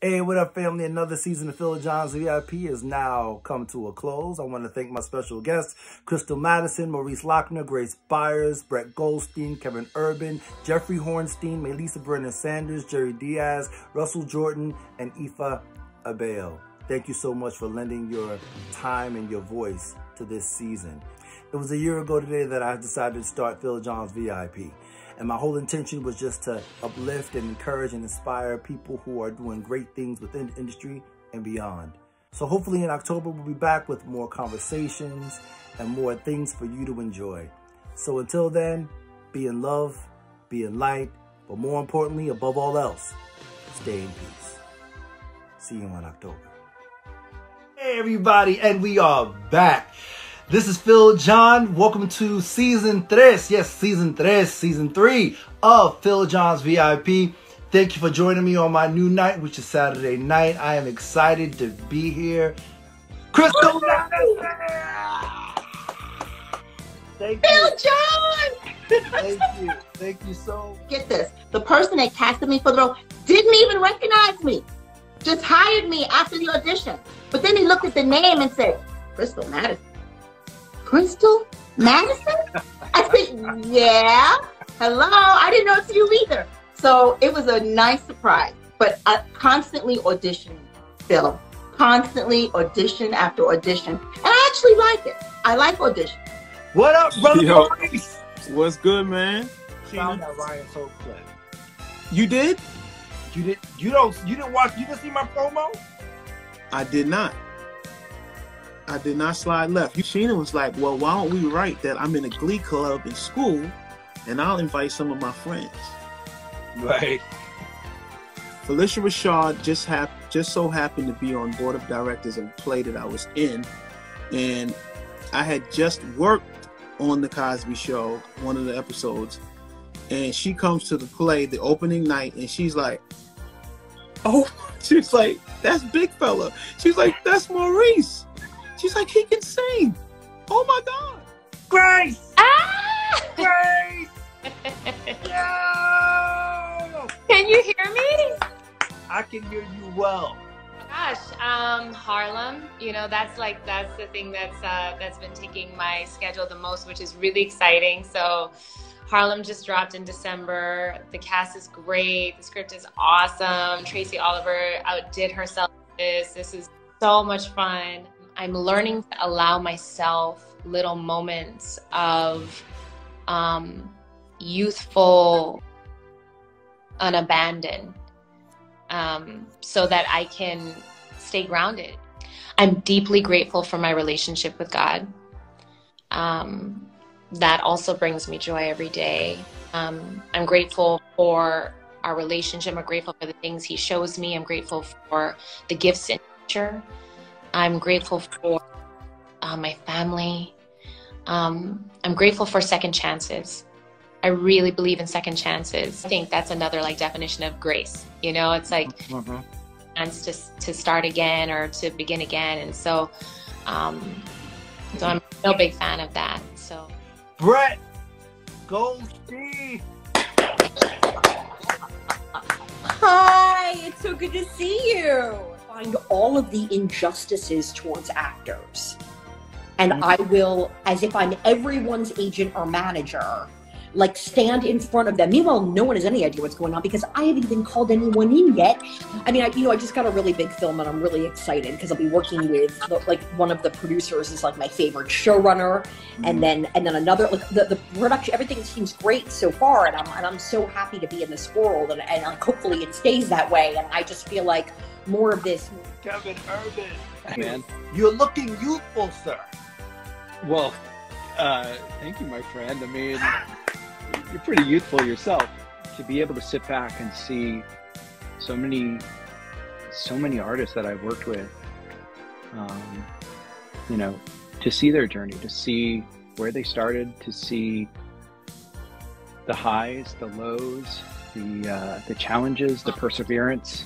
Hey, what up, family? Another season of Phil John's VIP has now come to a close. I want to thank my special guests, Crystal Madison, Maurice Lochner, Grace Byers, Brett Goldstein, Kevin Urban, Jeffrey Hornstein, Melissa Brennan Sanders, Jerry Diaz, Russell Jordan, and Ifa Abeo. Thank you so much for lending your time and your voice to this season. It was a year ago today that I decided to start Phil John's VIP. And my whole intention was just to uplift and encourage and inspire people who are doing great things within the industry and beyond. So hopefully in October, we'll be back with more conversations and more things for you to enjoy. So until then, be in love, be in light, but more importantly, above all else, stay in peace. See you in October. Hey everybody, and we are back. This is Phil John. Welcome to Season 3. Yes, Season 3 of Phil John's VIP. Thank you for joining me on my new night, which is Saturday night. I am excited to be here. Crystal Madison! Thank you. Phil John! Thank you so much. Get this. The person that casted me for the role didn't even recognize me. Just hired me after the audition. But then he looked at the name and said, Crystal Madison. Crystal Madison? I said, yeah. Hello. I didn't know it's you either. So it was a nice surprise. But I constantly audition, Phil. Constantly audition after audition. And I actually like it. I like audition. What up, brother? Yo, what's good, man? Found that Ryan Soap clip. You did? You didn't see my promo? I did not. I did not slide left. Sheena was like, well, why don't we write that I'm in a glee club in school and I'll invite some of my friends. Right. Felicia Rashad just so happened to be on board of directors of a play that I was in. And I had just worked on The Cosby Show, one of the episodes. And she comes to the play, the opening night, and she's like, oh, she's like, that's Big Fella. She's like, that's Maurice. She's like, he can sing. Oh my God. Grace! Ah! Grace! Yo! Can you hear me? I can hear you well. Gosh, Harlem, you know, that's the thing that's been taking my schedule the most, which is really exciting. So Harlem just dropped in December. The cast is great. The script is awesome. Tracy Oliver outdid herself. This is so much fun. I'm learning to allow myself little moments of youthful unabandoned so that I can stay grounded. I'm deeply grateful for my relationship with God. That also brings me joy every day. I'm grateful for our relationship. I'm grateful for the things he shows me. I'm grateful for the gifts in nature. I'm grateful for my family. I'm grateful for second chances. I really believe in second chances. I think that's another definition of grace. You know, it's like chance to start again or to begin again. And so, I'm a real big fan of that. So, Brett Goldstein. Hi, it's so good to see you. Find all of the injustices towards actors. And I will, as if I'm everyone's agent or manager, stand in front of them. Meanwhile, no one has any idea what's going on because I haven't even called anyone in yet. I mean, I just got a really big film and I'm really excited because I'll be working with one of the producers is my favorite showrunner, and then another the production. Everything seems great so far, and I'm so happy to be in this world, and hopefully it stays that way. And I just feel like more of this. Kevin Urban, man, you're looking youthful, sir. Well, thank you, my friend. I mean, you're pretty youthful yourself. To be able to sit back and see so many artists that I've worked with, you know, to see their journey, to see where they started, to see the highs, the lows, the challenges, the perseverance,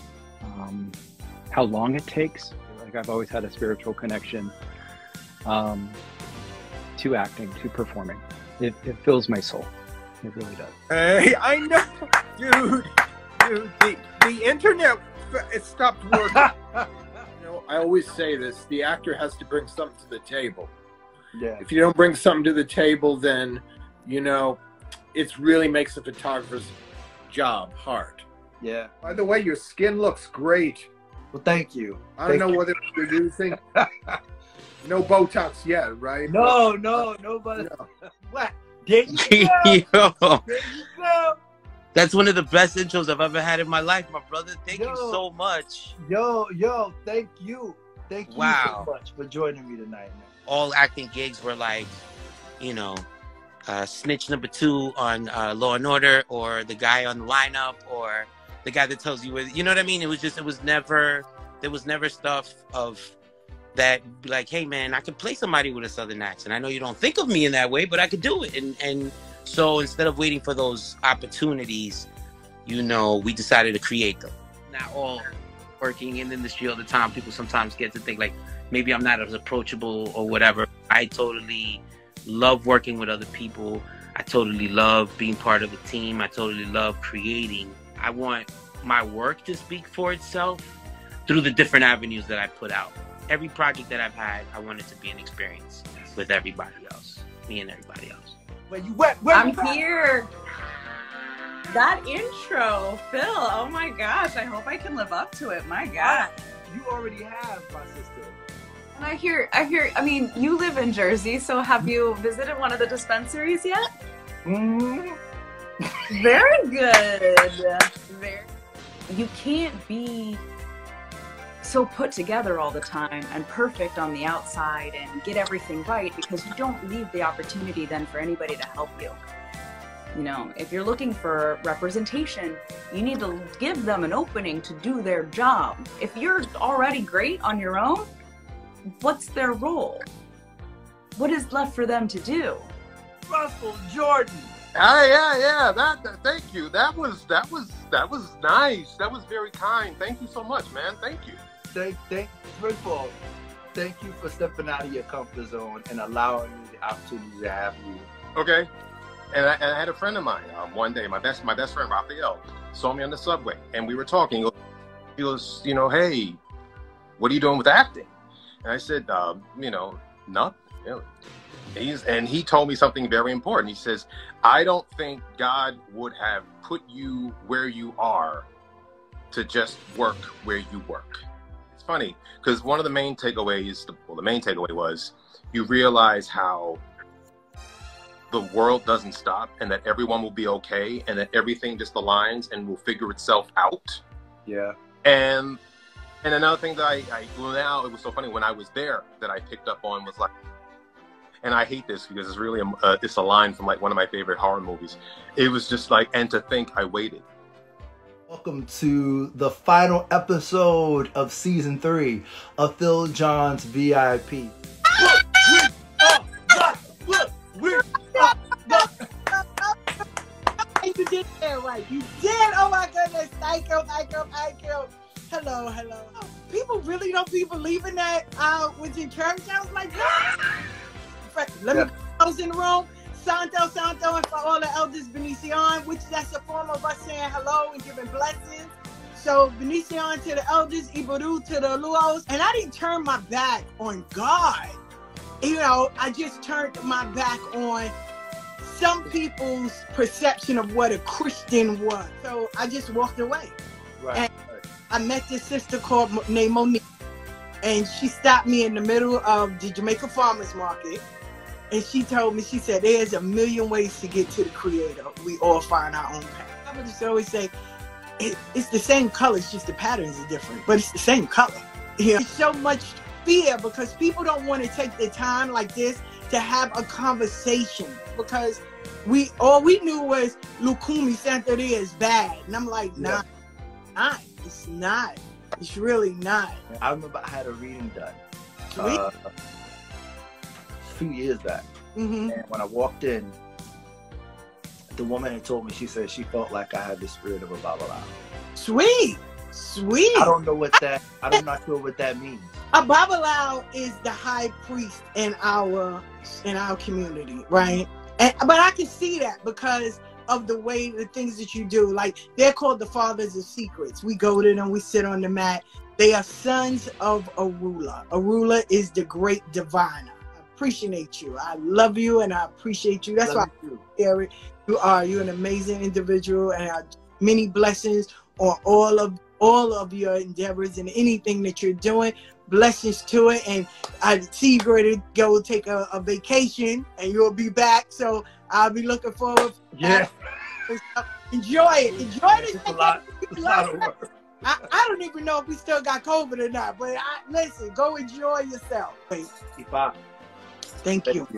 how long it takes. I've always had a spiritual connection to acting, to performing. It fills my soul. It really does. Hey, I know, dude, the internet it stopped working. You know, I always say this: the actor has to bring something to the table. Yeah. If you don't bring something to the table, then you know, it really makes the photographer's job hard. Yeah. By the way, your skin looks great. Well, thank you. I don't know whether you're using no Botox yet, right? No, nobody. No. What? There you go. Yo, There you go. that's one of the best intros I've ever had in my life, my brother. Thank you Yo. so much. Yo, thank you. Thank you Wow. so much for joining me tonight, man. All acting gigs were like, you know, snitch number 2 on Law and Order, or the guy on the lineup, or the guy that tells you where, you know what I mean? There was never stuff of that, like, hey man, I could play somebody with a Southern accent. I know you don't think of me in that way, but I could do it. And so instead of waiting for those opportunities, you know, we decided to create them. Not all working in the industry all the time. People sometimes get to think like, maybe I'm not as approachable or whatever. I totally love working with other people. I totally love being part of a team. I totally love creating. I want my work to speak for itself through the different avenues that I put out. Every project that I've had, I want it to be an experience with everybody else, me and everybody else. Where you went? I'm here. That intro, Phil. Oh my gosh. I hope I can live up to it. My God. You already have, my sister. And I mean, you live in Jersey, so have you visited one of the dispensaries yet? Mm-hmm. Very good. You can't be so put together all the time and perfect on the outside and get everything right, because you don't leave the opportunity then for anybody to help you. You know, if you're looking for representation, you need to give them an opening to do their job. If you're already great on your own, what's their role? What is left for them to do? Russell Jordan. Yeah. Thank you. That was nice. That was very kind. Thank you so much, man. Thank you. First of all, thank you for stepping out of your comfort zone and allowing me the opportunity to have you. Okay. And I had a friend of mine one day, my best friend Raphael, saw me on the subway, and we were talking. He goes, you know, hey, what are you doing with acting? And I said, you know, nothing. Really. He told me something very important. He says, I don't think God would have put you where you are to just work where you work. It's funny because one of the main takeaways, the main takeaway was you realize how the world doesn't stop and that everyone will be okay and that everything just aligns and will figure itself out. Yeah. And another thing that well, now it was so funny when I was there that I picked up on was like, and I hate this because it's really it's a line from like one of my favorite horror movies. It was just like, and to think I waited. Welcome to the final episode of season 3 of Phil John's VIP. You did that right. You did. Oh my goodness. Thank you. Hello. People really don't be believing that was in church. I was like, what? Let me put those in the room. Santo, and for all the elders, Benicion, which that's a form of us saying hello and giving blessings. So Benicion to the elders, Ibaru to the Luos. And I didn't turn my back on God. You know, I just turned my back on some people's perception of what a Christian was. So I just walked away. Right. And I met this sister named Monique. And she stopped me in the middle of the Jamaica Farmers Market. And she told me, she said, there's a million ways to get to the Creator. We all find our own path. I would just always say, it's the same color, it's just the patterns are different, but it's the same color. You know, it's so much fear because people don't want to take the time like this to have a conversation, because all we knew was Lukumi Santeria is bad. And I'm like, nah, it's not. It's really not. I remember I had a reading done a few years back. Mm-hmm. And when I walked in, the woman had told me, she said she felt like I had the spirit of a Babalawo. Sweet. I don't know what that, I'm not sure what that means. A Babalawo is the high priest in our community, right? But I can see that because of the way, the things that you do. Like, they're called the fathers of secrets. We go to them, we sit on the mat. They are sons of Arula. Arula is the great diviner. I appreciate you. I love you and I appreciate you. That's why Eric, you're an amazing individual, and many blessings on all of your endeavors and anything that you're doing. Blessings to it, and I see you're ready to go take a vacation, and you'll be back. So I'll be looking forward. Yeah. Enjoy it. Enjoy this. It's a lot of work. I don't even know if we still got COVID or not, but listen, go enjoy yourself. V.I.P. Thank you.